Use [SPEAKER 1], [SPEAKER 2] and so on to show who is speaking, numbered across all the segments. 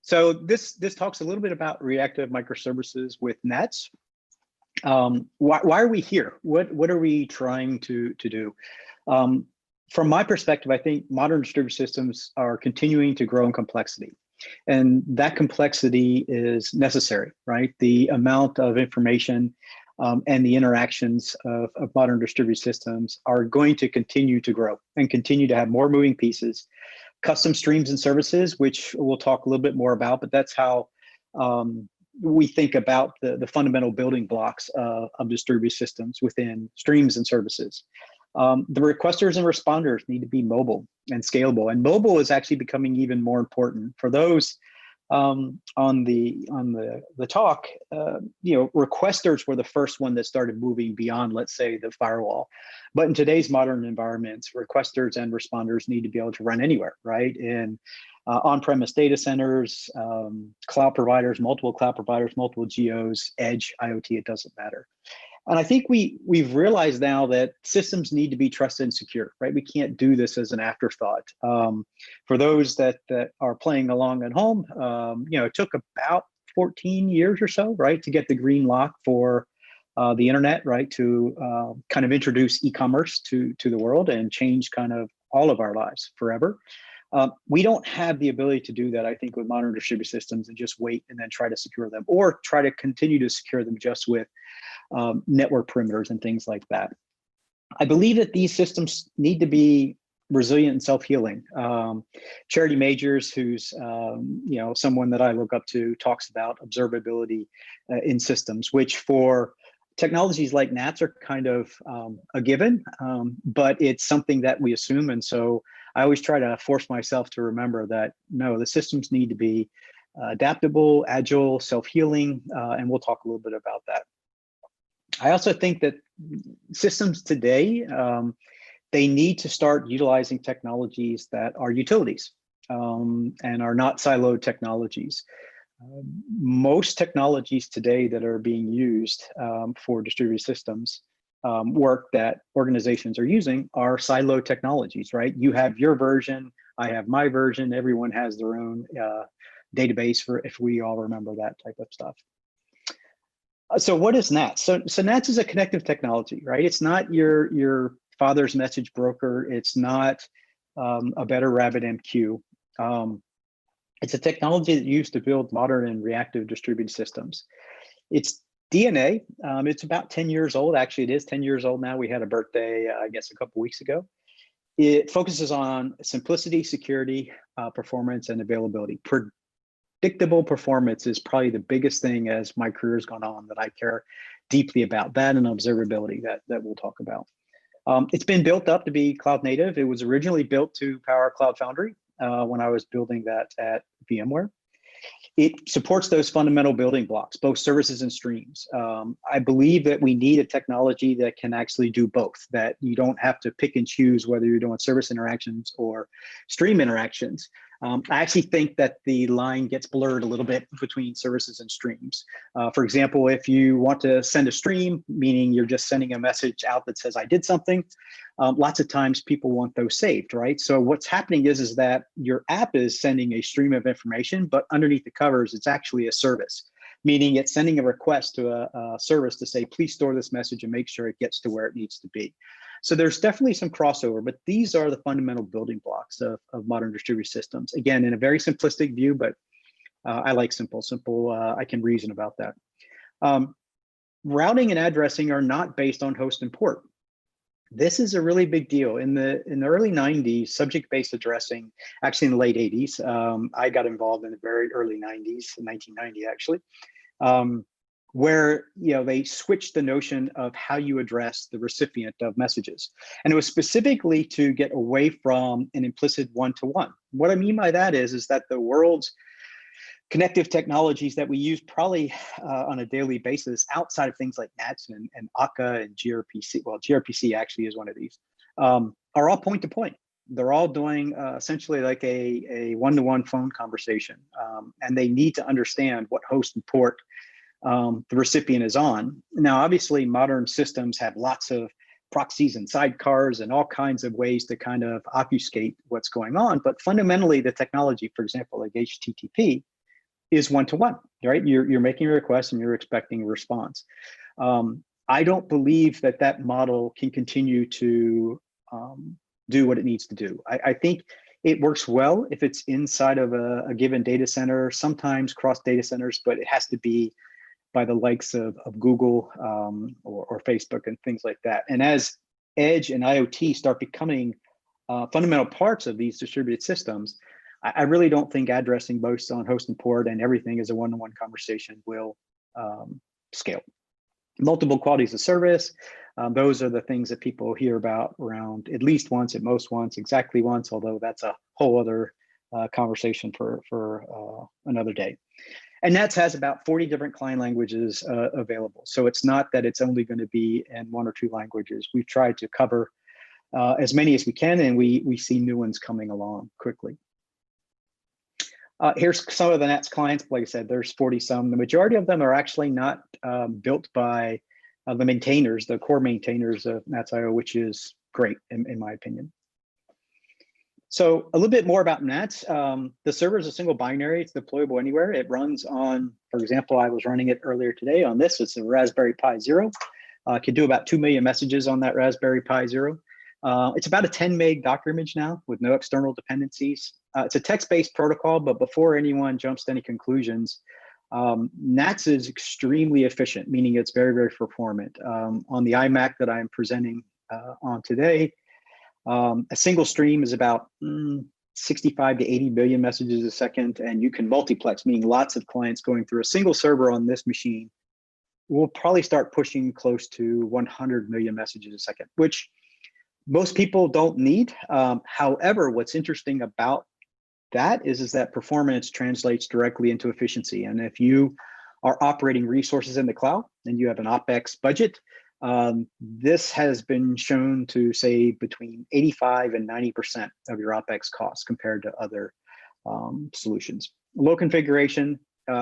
[SPEAKER 1] So this talks a little bit about reactive microservices with NATS. Why are we here? What are we trying to do? From my perspective, I think modern distributed systems are continuing to grow in complexity. And that complexity is necessary, right? The amount of information and the interactions of modern distributed systems are going to continue to grow and continue to have more moving pieces. Custom streams and services, which we'll talk a little bit more about, but that's how we think about the fundamental building blocks of distributed systems within streams and services. The requesters and responders need to be mobile and scalable, and mobile is actually becoming even more important. For those on the talk, requesters were the first one that started moving beyond, let's say, the firewall. But in today's modern environments, requesters and responders need to be able to run anywhere, right? In on-premise data centers, cloud providers, multiple geos, edge, IoT, it doesn't matter. And I think we've realized now that systems need to be trusted and secure, right? We can't do this as an afterthought. For those that are playing along at home, it took about 14 years or so, right, to get the green lock for the internet, right, to kind of introduce e-commerce to the world and change kind of all of our lives forever. We don't have the ability to do that, I think, with modern distributed systems and just wait and then try to secure them, or try to continue to secure them just with network perimeters and things like that. I believe that these systems need to be resilient and self-healing. Charity Majors, who's someone that I look up to, talks about observability in systems, which for technologies like NATS are kind of a given, but it's something that we assume. And so I always try to force myself to remember that, no, the systems need to be adaptable, agile, self-healing, and we'll talk a little bit about that. I also think that systems today, they need to start utilizing technologies that are utilities and are not siloed technologies. Most technologies today that are being used for distributed systems work that organizations are using are siloed technologies, right? You have your version, I have my version, everyone has their own database, for if we all remember that type of stuff. So what is NATS? So NATS is a connective technology, right? It's not your father's message broker. It's not a better RabbitMQ. It's a technology that used to build modern and reactive distributed systems. It's DNA. It's about 10 years old. Actually, it is 10 years old now. We had a birthday, I guess, a couple weeks ago. It focuses on simplicity, security, performance, and availability. Predictable performance is probably the biggest thing as my career has gone on that I care deeply about, that and observability that we'll talk about. It's been built up to be cloud native. It was originally built to power Cloud Foundry when I was building that at VMware. It supports those fundamental building blocks, both services and streams. I believe that we need a technology that can actually do both, that you don't have to pick and choose whether you're doing service interactions or stream interactions. I actually think that the line gets blurred a little bit between services and streams. For example, if you want to send a stream, meaning you're just sending a message out that says I did something, lots of times people want those saved, right? So what's happening is that your app is sending a stream of information, but underneath the covers, it's actually a service, meaning it's sending a request to a service to say, please store this message and make sure it gets to where it needs to be. So there's definitely some crossover, but these are the fundamental building blocks of modern distributed systems. Again, in a very simplistic view, but I like simple. I can reason about that. Routing and addressing are not based on host and port. This is a really big deal. In the early 90s, subject-based addressing, actually in the late 80s, I got involved in the very early 90s, 1990 actually, where they switched the notion of how you address the recipient of messages. And it was specifically to get away from an implicit one-to-one. What I mean by that is that the world's connective technologies that we use probably on a daily basis outside of things like NATS and Akka and gRPC, well, gRPC actually is one of these, are all point-to-point. They're all doing essentially like a one-to-one phone conversation. And they need to understand what host and port the recipient is on. Now, obviously, modern systems have lots of proxies and sidecars and all kinds of ways to kind of obfuscate what's going on. But fundamentally, the technology, for example, like HTTP, is one-to-one, right? You're making a request and you're expecting a response. I don't believe that that model can continue to do what it needs to do. I think it works well if it's inside of a given data center, sometimes cross data centers, but it has to be by the likes of Google or Facebook and things like that. And as Edge and IoT start becoming fundamental parts of these distributed systems, I really don't think addressing both on host and port and everything as a one-to-one conversation will scale. Multiple qualities of service, those are the things that people hear about around at least once, at most once, exactly once, although that's a whole other conversation for another day. And Nets has about 40 different client languages available. So it's not that it's only going to be in one or two languages. We've tried to cover as many as we can, and we see new ones coming along quickly. Here's some of the Nets clients. Like I said, there's 40 some. The majority of them are actually not built by the maintainers, the core maintainers of Nats.io, which is great in my opinion. So a little bit more about Nats. The server is a single binary. It's deployable anywhere. It runs on, for example, I was running it earlier today on this. It's a Raspberry Pi Zero. Can do about 2 million messages on that Raspberry Pi Zero. It's about a 10 meg Docker image now with no external dependencies. It's a text-based protocol, but before anyone jumps to any conclusions, Nats is extremely efficient, meaning it's very, very performant. On the iMac that I'm presenting on today, a single stream is about 65 to 80 billion messages a second, and you can multiplex, meaning lots of clients going through a single server on this machine. We'll probably start pushing close to 100 million messages a second, which most people don't need. However, what's interesting about that is that performance translates directly into efficiency. And if you are operating resources in the cloud and you have an OpEx budget, this has been shown to save between 85 and 90% of your OpEx costs compared to other solutions. Low configuration,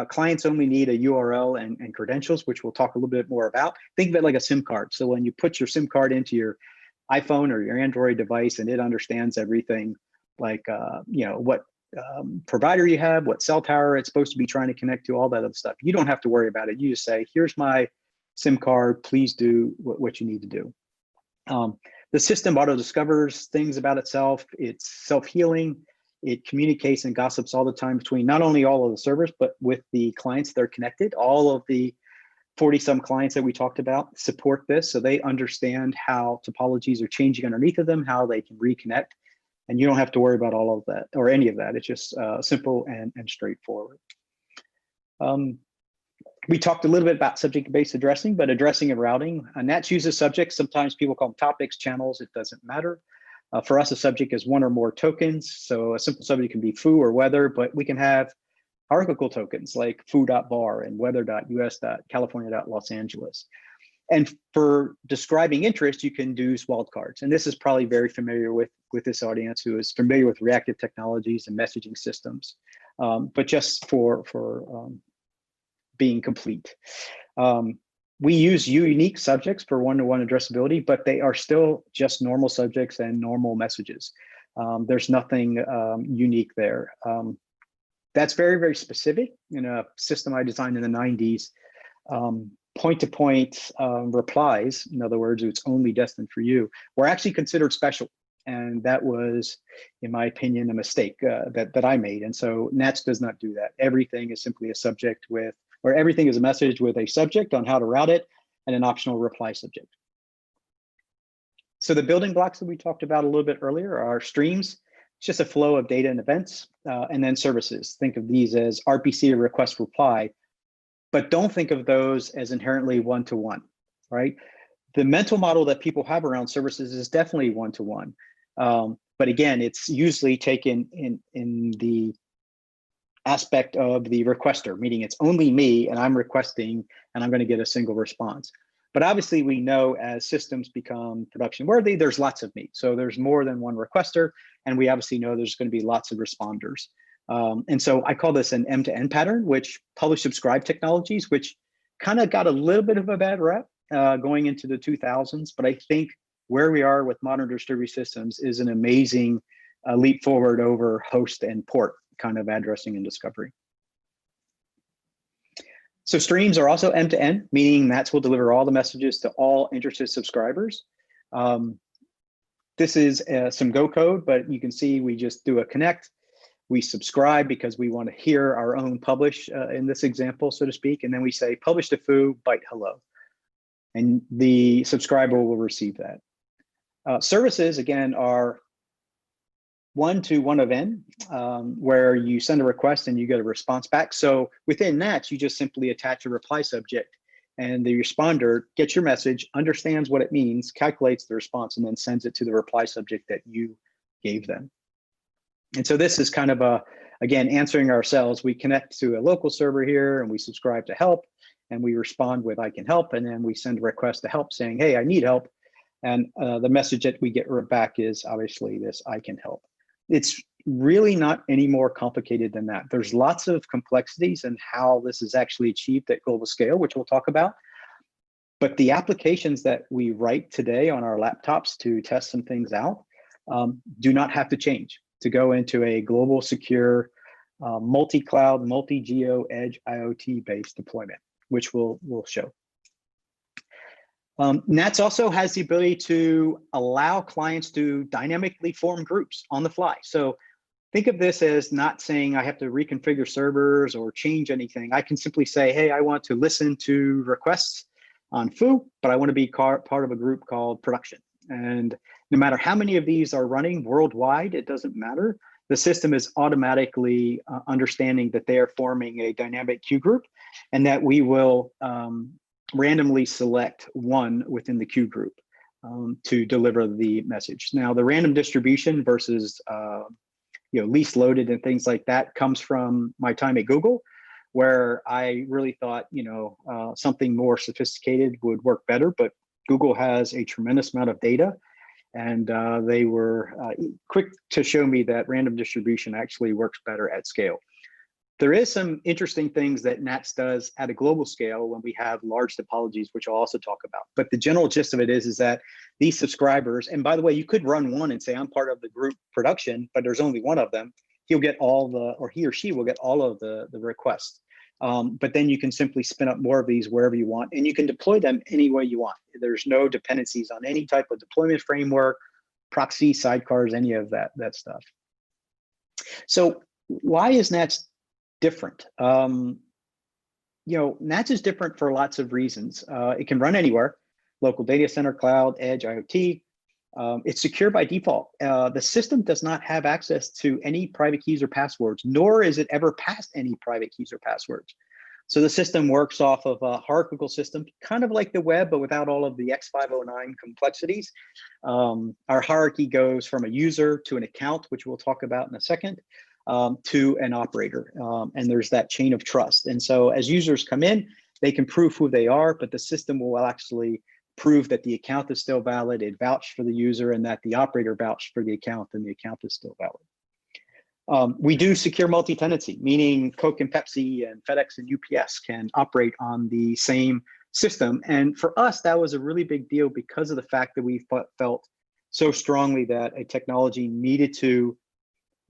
[SPEAKER 1] clients only need a URL and credentials, which we'll talk a little bit more about. Think of it like a SIM card. So when you put your SIM card into your iPhone or your Android device and it understands everything, like what provider you have, what cell tower it's supposed to be trying to connect to, all that other stuff. You don't have to worry about it. You just say, here's my SIM card, please do what you need to do. The system auto-discovers things about itself. It's self-healing. It communicates and gossips all the time between not only all of the servers, but with the clients that are connected. All of the 40 some clients that we talked about support this, so they understand how topologies are changing underneath of them, how they can reconnect. And you don't have to worry about all of that or any of that. It's just simple and straightforward. We talked a little bit about subject-based addressing, but addressing and routing. Nats uses subjects. Sometimes people call them topics, channels. It doesn't matter. For us, a subject is one or more tokens. So a simple subject can be foo or weather, but we can have hierarchical tokens like foo.bar and weather.us.california.Los Angeles. And for describing interest, you can use wildcards. And this is probably very familiar with this audience who is familiar with reactive technologies and messaging systems, but just for being complete. We use unique subjects for one-to-one addressability, but they are still just normal subjects and normal messages. There's nothing unique there. That's very, very specific. In a system I designed in the 90s, point-to-point replies, in other words, it's only destined for you, were actually considered special. And that was, in my opinion, a mistake that I made. And so Nats does not do that. Everything is simply a subject with, or everything is a message with a subject on how to route it and an optional reply subject. So the building blocks that we talked about a little bit earlier are streams. It's just a flow of data and events, and then services. Think of these as RPC or request reply, but don't think of those as inherently one-to-one, right? The mental model that people have around services is definitely one-to-one. But again, it's usually taken in the aspect of the requester, meaning it's only me and I'm requesting and I'm going to get a single response. But obviously we know as systems become production worthy, there's lots of me. So there's more than one requester, and we obviously know there's going to be lots of responders. And so I call this an end-to-end pattern, which publish subscribe technologies, which kind of got a little bit of a bad rep going into the 2000s. But I think where we are with modern distributed systems is an amazing leap forward over host and port kind of addressing and discovery. So streams are also end-to-end, meaning Nats will deliver all the messages to all interested subscribers. This is some Go code, but you can see we just do a connect. We subscribe because we want to hear our own publish in this example, so to speak. And then we say publish to foo, byte hello. And the subscriber will receive that. Services, again, are 1 to 1 of n, where you send a request and you get a response back. So within that, you just simply attach a reply subject, and the responder gets your message, understands what it means, calculates the response, and then sends it to the reply subject that you gave them. And so this is kind of again, answering ourselves. We connect to a local server here and we subscribe to help, and we respond with I can help, and then we send a request to help saying, hey, I need help. And the message that we get back is obviously this I can help. It's really not any more complicated than that. There's lots of complexities in how this is actually achieved at global scale, which we'll talk about. But the applications that we write today on our laptops to test some things out do not have to change to go into a global, secure, multi-cloud, multi-geo, edge IoT-based deployment, which we'll show. Nats also has the ability to allow clients to dynamically form groups on the fly. So think of this as not saying I have to reconfigure servers or change anything. I can simply say, hey, I want to listen to requests on foo, but I want to be part of a group called production. And no matter how many of these are running worldwide, it doesn't matter. The system is automatically understanding that they are forming a dynamic queue group, and that we will randomly select one within the queue group to deliver the message. Now, the random distribution versus least loaded and things like that comes from my time at Google, where I really thought something more sophisticated would work better. But Google has a tremendous amount of data, and they were quick to show me that random distribution actually works better at scale. There is some interesting things that Nats does at a global scale when we have large topologies, which I'll also talk about. But the general gist of it is that these subscribers, and by the way, you could run one and say, I'm part of the group production, but there's only one of them. He'll get all or he or she will get all of the requests. But then you can simply spin up more of these wherever you want, and you can deploy them any way you want. There's no dependencies on any type of deployment framework, proxy, sidecars, any of that stuff. So why is Nats different? Nats is different for lots of reasons. It can run anywhere, local data center, cloud, edge, IoT. It's secure by default. The system does not have access to any private keys or passwords, nor is it ever passed any private keys or passwords. So the system works off of a hierarchical system, kind of like the web, but without all of the X509 complexities. Our hierarchy goes from a user to an account, which we'll talk about in a second, to an operator. And there's that chain of trust. And so as users come in, they can prove who they are, but the system will actually prove that the account is still valid, it vouched for the user, and that the operator vouched for the account, and the account is still valid. We do secure multi-tenancy, meaning Coke and Pepsi and FedEx and UPS can operate on the same system. And for us, that was a really big deal because of the fact that we felt so strongly that a technology needed to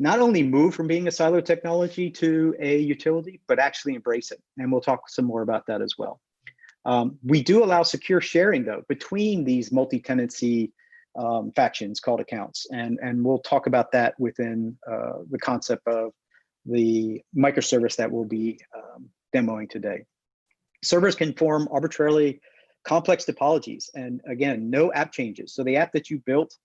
[SPEAKER 1] not only move from being a silo technology to a utility, but actually embrace it. And we'll talk some more about that as well. We do allow secure sharing, though, between these multi-tenancy factions called accounts. And we'll talk about that within the concept of the microservice that we'll be demoing today. Servers can form arbitrarily complex topologies. And again, no app changes. So the app that you built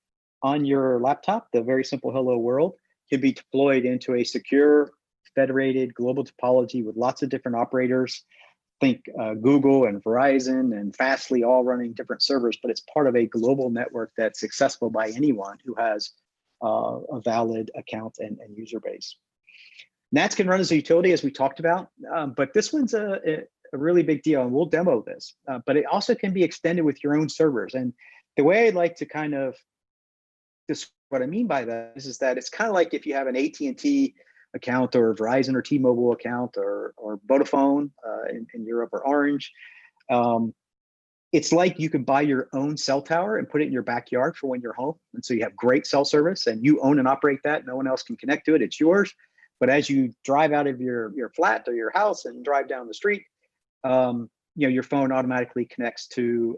[SPEAKER 1] on your laptop, the very simple hello world, can be deployed into a secure, federated global topology with lots of different operators. Think Google and Verizon and Fastly all running different servers, but it's part of a global network that's accessible by anyone who has a valid account and user base. Nats can run as a utility, as we talked about, but this one's a really big deal, and we'll demo this. But it also can be extended with your own servers. And the way I'd like to kind of describe what I mean by that is that it's kind of like if you have an AT&T account or Verizon or T-Mobile account or Vodafone in Europe or Orange. It's like you could buy your own cell tower and put it in your backyard for when you're home. And so you have great cell service and you own and operate that. No one else can connect to it. It's yours. But as you drive out of your flat or your house and drive down the street, your phone automatically connects to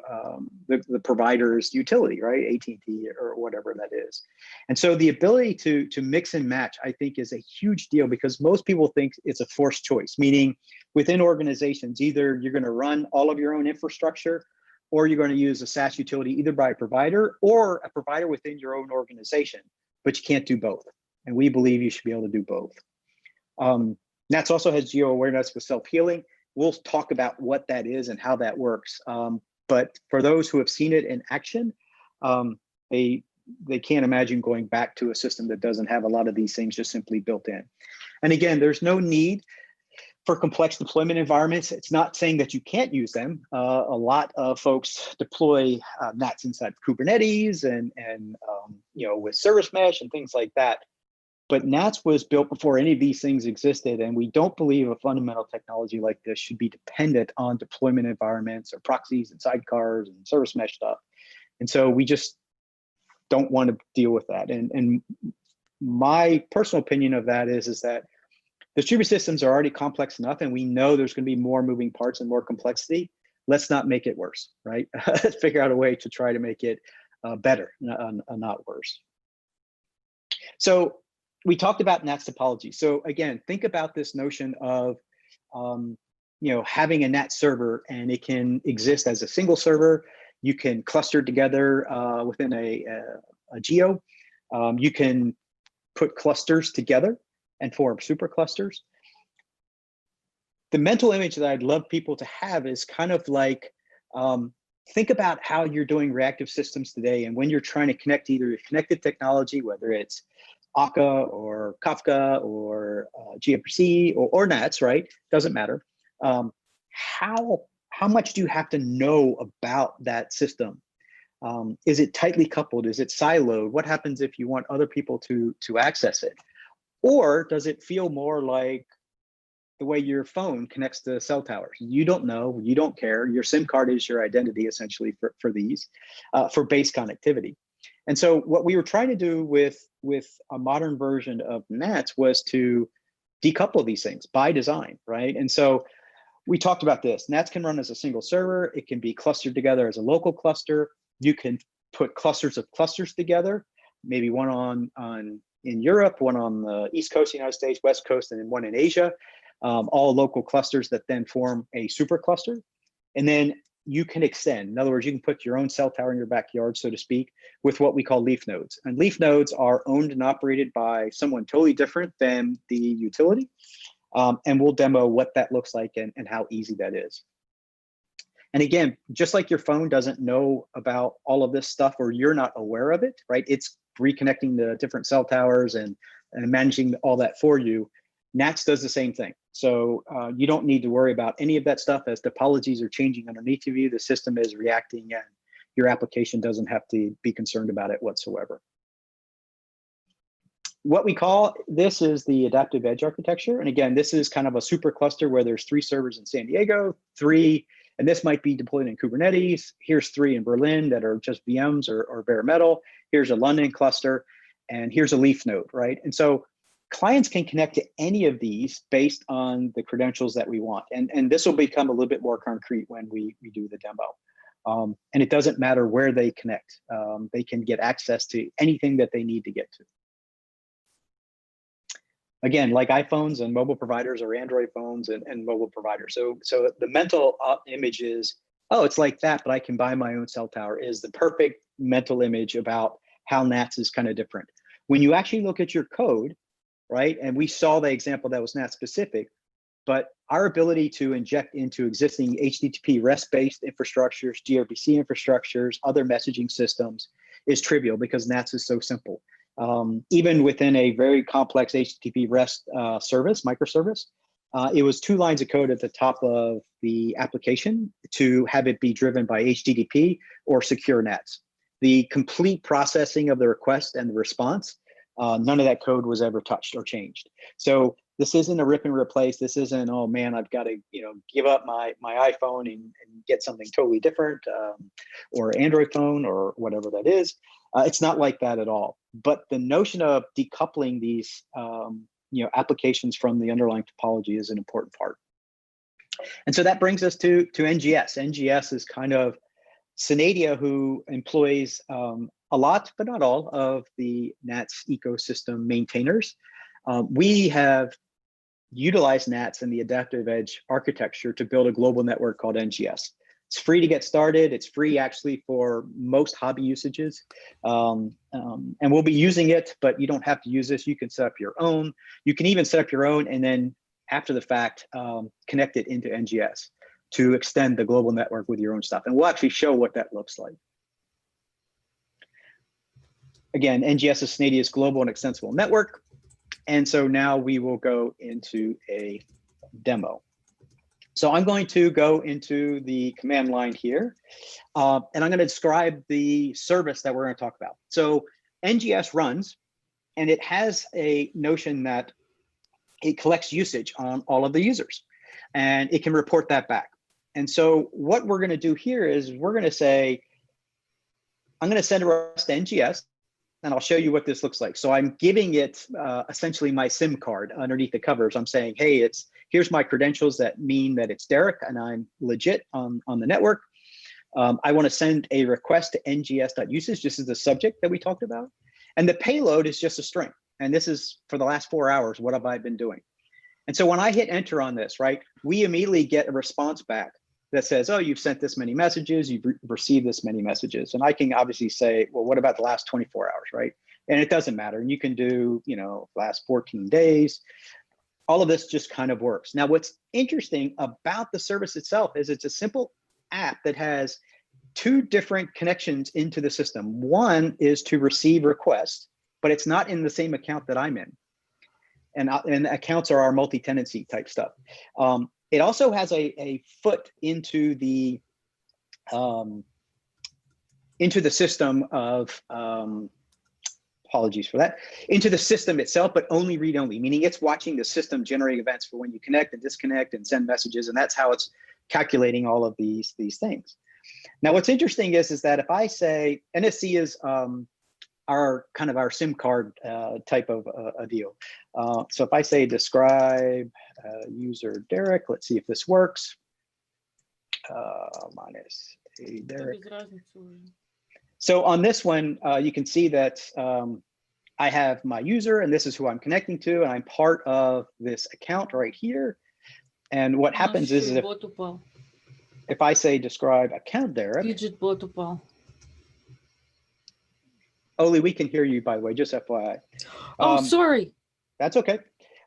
[SPEAKER 1] the provider's utility, right? AT&T or whatever that is. And so the ability to mix and match, I think, is a huge deal, because most people think it's a forced choice, meaning within organizations, either you're going to run all of your own infrastructure, or you're going to use a SaaS utility either by a provider or a provider within your own organization, but you can't do both. And we believe you should be able to do both. NATS also has geo-awareness with self-healing. We'll talk about what that is and how that works. But for those who have seen it in action, they can't imagine going back to a system that doesn't have a lot of these things just simply built in. And again, there's no need for complex deployment environments. It's not saying that you can't use them. A lot of folks deploy NATS inside Kubernetes and with service mesh and things like that. But NATS was built before any of these things existed, and we don't believe a fundamental technology like this should be dependent on deployment environments or proxies and sidecars and service mesh stuff. And so we just don't want to deal with that. And my personal opinion of that is that distributed systems are already complex enough, and we know there's going to be more moving parts and more complexity. Let's not make it worse, right? Let's figure out a way to try to make it better, not worse. So we talked about NATS topology. So again, think about this notion of having a NATS server, and it can exist as a single server. You can cluster together within a geo. You can put clusters together and form superclusters. The mental image that I'd love people to have is kind of like, think about how you're doing reactive systems today, and when you're trying to connect either connected technology, whether it's Akka or Kafka or gRPC or NATS, right? Doesn't matter. How much do you have to know about that system? Is it tightly coupled? Is it siloed? What happens if you want other people to access it? Or does it feel more like the way your phone connects to cell towers? You don't know, you don't care. Your SIM card is your identity essentially for these, for base connectivity. And so what we were trying to do with a modern version of NATS was to decouple these things by design, right? And so we talked about this. NATS can run as a single server. It can be clustered together as a local cluster. You can put clusters of clusters together, maybe one in Europe, one on the East Coast of the United States, West Coast, and then one in Asia, all local clusters that then form a supercluster. And then you can extend. In other words, you can put your own cell tower in your backyard, so to speak, with what we call leaf nodes. And leaf nodes are owned and operated by someone totally different than the utility. And we'll demo what that looks like and how easy that is. And again, just like your phone doesn't know about all of this stuff, or you're not aware of it, right? It's reconnecting the different cell towers and managing all that for you. NATS does the same thing. So you don't need to worry about any of that stuff. As topologies are changing underneath of you, the system is reacting, and your application doesn't have to be concerned about it whatsoever. What we call this is the adaptive edge architecture. And again, this is kind of a super cluster where there's 3 servers in San Diego, 3, and this might be deployed in Kubernetes. Here's 3 in Berlin that are just VMs or bare metal. Here's a London cluster, and here's a leaf node, right? And so clients can connect to any of these based on the credentials that we want. And this will become a little bit more concrete when we do the demo. And it doesn't matter where they connect. They can get access to anything that they need to get to. Again, like iPhones and mobile providers, or Android phones and mobile providers. So the mental image is, oh, it's like that, but I can buy my own cell tower, is the perfect mental image about how NATS is kind of different. When you actually look at your code, right? And we saw the example that was NATS specific, but our ability to inject into existing HTTP REST-based infrastructures, gRPC infrastructures, other messaging systems is trivial because NATS is so simple. Even within a very complex HTTP REST service, microservice, it was 2 lines of code at the top of the application to have it be driven by HTTP or secure NATS. The complete processing of the request and the response, none of that code was ever touched or changed. So this isn't a rip and replace. This isn't, oh man, I've got to give up my iPhone and get something totally different, or Android phone or whatever that is. It's not like that at all. But the notion of decoupling these applications from the underlying topology is an important part. And so that brings us to NGS. NGS is kind of Synadia, who employs a lot, but not all, of the NATS ecosystem maintainers. We have utilized NATS and the Adaptive Edge architecture to build a global network called NGS. It's free to get started. It's free actually for most hobby usages. And we'll be using it, but you don't have to use this. You can set up your own. You can even set up your own and then after the fact, connect it into NGS to extend the global network with your own stuff. And we'll actually show what that looks like. Again, NGS is Synadia's global and extensible network. And so now we will go into a demo. So I'm going to go into the command line here, and I'm going to describe the service that we're going to talk about. So NGS runs, and it has a notion that it collects usage on all of the users, and it can report that back. And so what we're going to do here is we're going to say, I'm going to send a request to NGS, and I'll show you what this looks like. So I'm giving it essentially my SIM card underneath the covers. I'm saying, hey, here's my credentials that mean that it's Derek and I'm legit on the network. I want to send a request to NGS.usage. This is the subject that we talked about. And the payload is just a string. And this is for the last 4 hours, what have I been doing? And so when I hit enter on this, right, we immediately get a response back that says, oh, you've sent this many messages, you've received this many messages. And I can obviously say, well, what about the last 24 hours, right? And it doesn't matter. And you can do, last 14 days. All of this just kind of works. Now, what's interesting about the service itself is it's a simple app that has 2 different connections into the system. One is to receive requests, but it's not in the same account that I'm in. And accounts are our multi-tenancy type stuff. It also has a foot into the system of, apologies for that, into the system itself, but only read-only, meaning it's watching the system generate events for when you connect and disconnect and send messages, and that's how it's calculating all of these things. Now, what's interesting is that if I say, NSC is our SIM card type of a deal. So if I say describe user Derek, let's see if this works. Minus a Derek. So on this one, you can see that I have my user and this is who I'm connecting to, and I'm part of this account right here. And what happens is if I say describe account Derek, Oli, we can hear you, by the way, just FYI.
[SPEAKER 2] Sorry.
[SPEAKER 1] That's okay.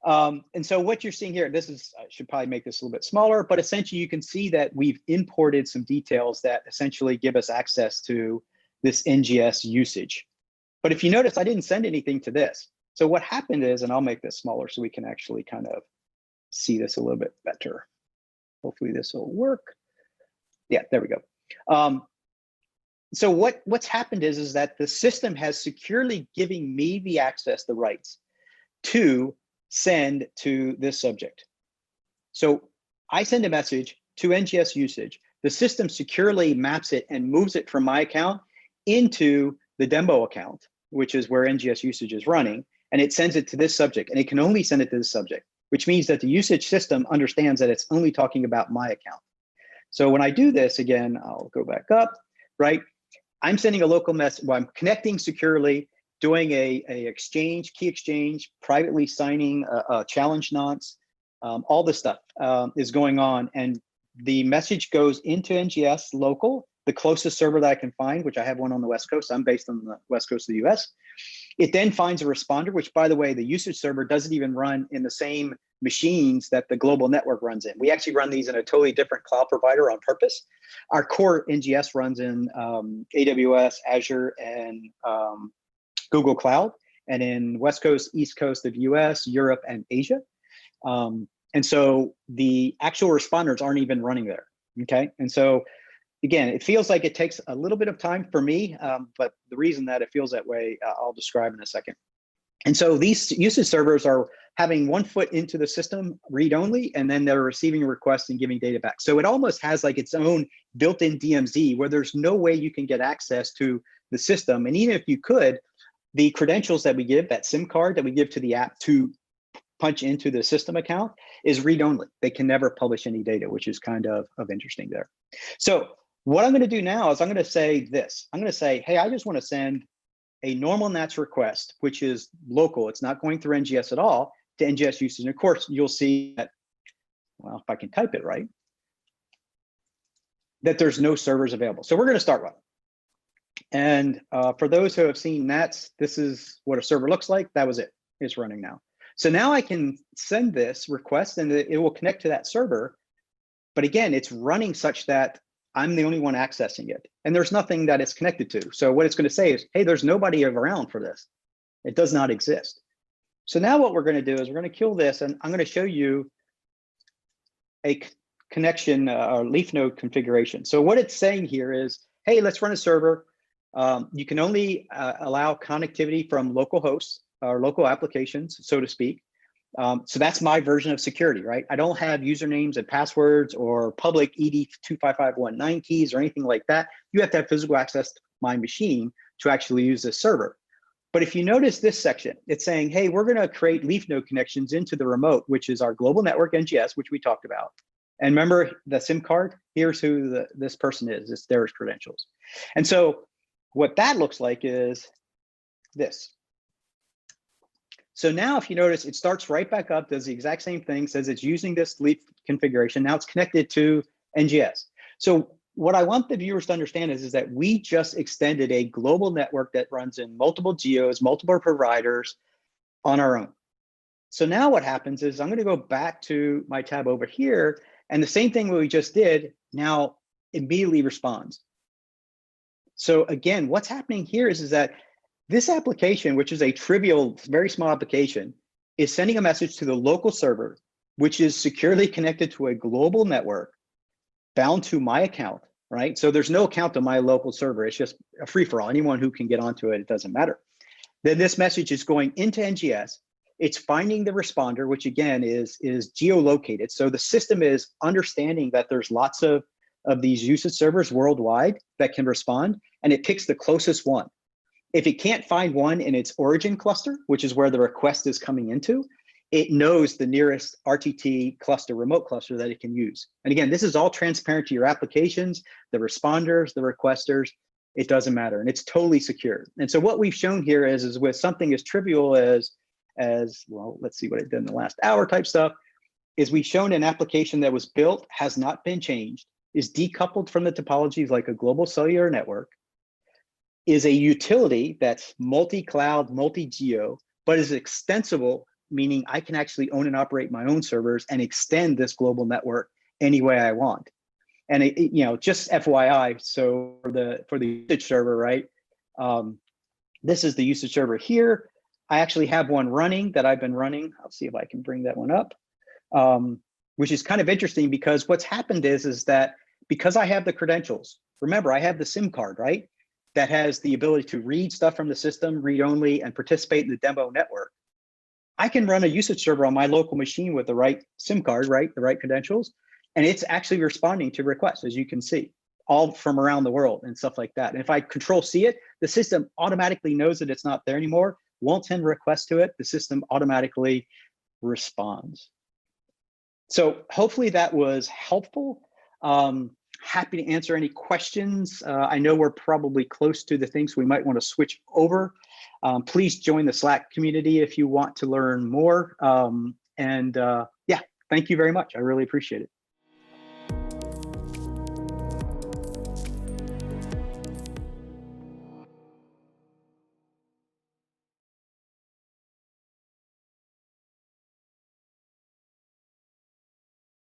[SPEAKER 1] And so what you're seeing here, I should probably make this a little bit smaller, but essentially you can see that we've imported some details that essentially give us access to this NGS usage. But if you notice, I didn't send anything to this. So what happened is, and I'll make this smaller so we can actually kind of see this a little bit better. Hopefully this will work. Yeah, there we go. So what's happened is that the system has securely giving me the access, the rights to send to this subject. So I send a message to NGS usage. The system securely maps it and moves it from my account into the demo account, which is where NGS usage is running, and it sends it to this subject, and it can only send it to this subject, which means that the usage system understands that it's only talking about my account. So when I do this again, I'll go back up, right? I'm sending a local message, well, I'm connecting securely, doing a key exchange, privately signing a challenge nonce, all this stuff is going on. And the message goes into NGS local, the closest server that I can find, which I have one on the West Coast. I'm based on the West Coast of the US. It then finds a responder, which, by the way, the usage server doesn't even run in the same machines that the global network runs in. We actually run these in a totally different cloud provider on purpose. Our core NGS runs in AWS, Azure, and Google Cloud, and in West Coast, East Coast of US, Europe, and Asia. And so the actual responders aren't even running there, okay? And so again, it feels like it takes a little bit of time for me, but the reason that it feels that way, I'll describe in a second. And so these usage servers are having one foot into the system, read-only, and then they're receiving requests and giving data back. So it almost has like its own built-in DMZ where there's no way you can get access to the system. And even if you could, the credentials that we give, that SIM card that we give to the app to punch into the system account is read-only. They can never publish any data, which is kind of interesting there. So what I'm going to do now is I'm going to say this. I'm going to say, hey, I just want to send a normal NATS request, which is local. It's not going through NGS at all, to NGS usage. And of course, you'll see that, well, if I can type it right, that there's no servers available. So we're going to start running. And for those who have seen NATS, this is what a server looks like. That was it. It's running now. So now I can send this request and it will connect to that server. But again, it's running such that I'm the only one accessing it. And there's nothing that it's connected to. So what it's going to say is, hey, there's nobody around for this. It does not exist. So now what we're going to do is we're going to kill this, and I'm going to show you a connection or leaf node configuration. So what it's saying here is, hey, let's run a server. You can only allow connectivity from local hosts or local applications, so to speak. So that's my version of security, right? I don't have usernames and passwords or public ED25519 keys or anything like that. You have to have physical access to my machine to actually use this server. But if you notice this section, it's saying, hey, we're going to create leaf node connections into the remote, which is our global network NGS, which we talked about. And remember the SIM card? Here's who this person is. It's their credentials. And so what that looks like is this. So now if you notice, it starts right back up, does the exact same thing, says it's using this leaf configuration. Now it's connected to NGS. So what I want the viewers to understand is that we just extended a global network that runs in multiple geos, multiple providers on our own. So now what happens is I'm going to go back to my tab over here, and the same thing we just did now immediately responds. So again, what's happening here is that this application, which is a trivial, very small application, is sending a message to the local server, which is securely connected to a global network bound to my account, right? So there's no account to my local server. It's just a free-for-all. Anyone who can get onto it, it doesn't matter. Then this message is going into NGS. It's finding the responder, which again is geolocated. So the system is understanding that there's lots of these usage servers worldwide that can respond, and it picks the closest one. If it can't find one in its origin cluster, which is where the request is coming into, it knows the nearest RTT cluster, remote cluster that it can use. And again, this is all transparent to your applications, the responders, the requesters, it doesn't matter. And it's totally secure. And so what we've shown here is with something as trivial as well, let's see what it did in the last hour type stuff, is we've shown an application that was built, has not been changed, is decoupled from the topologies like a global cellular network, is a utility that's multi-cloud, multi-geo, but is extensible, meaning I can actually own and operate my own servers and extend this global network any way I want. And just FYI, so for the usage server, right? This is the usage server here. I actually have one running that I've been running. I'll see if I can bring that one up, which is kind of interesting because what's happened is that because I have the credentials, remember I have the SIM card, right? That has the ability to read stuff from the system, read only, and participate in the demo network. I can run a usage server on my local machine with the right SIM card, right? The right credentials. And it's actually responding to requests, as you can see, all from around the world and stuff like that. And if I Control-C it, the system automatically knows that it's not there anymore, won't send requests to it. The system automatically responds. So hopefully that was helpful. Happy to answer any questions. I know we're probably close to the things we might want to switch over. Please join the Slack community if you want to learn more. Yeah, thank you very much. I really appreciate it.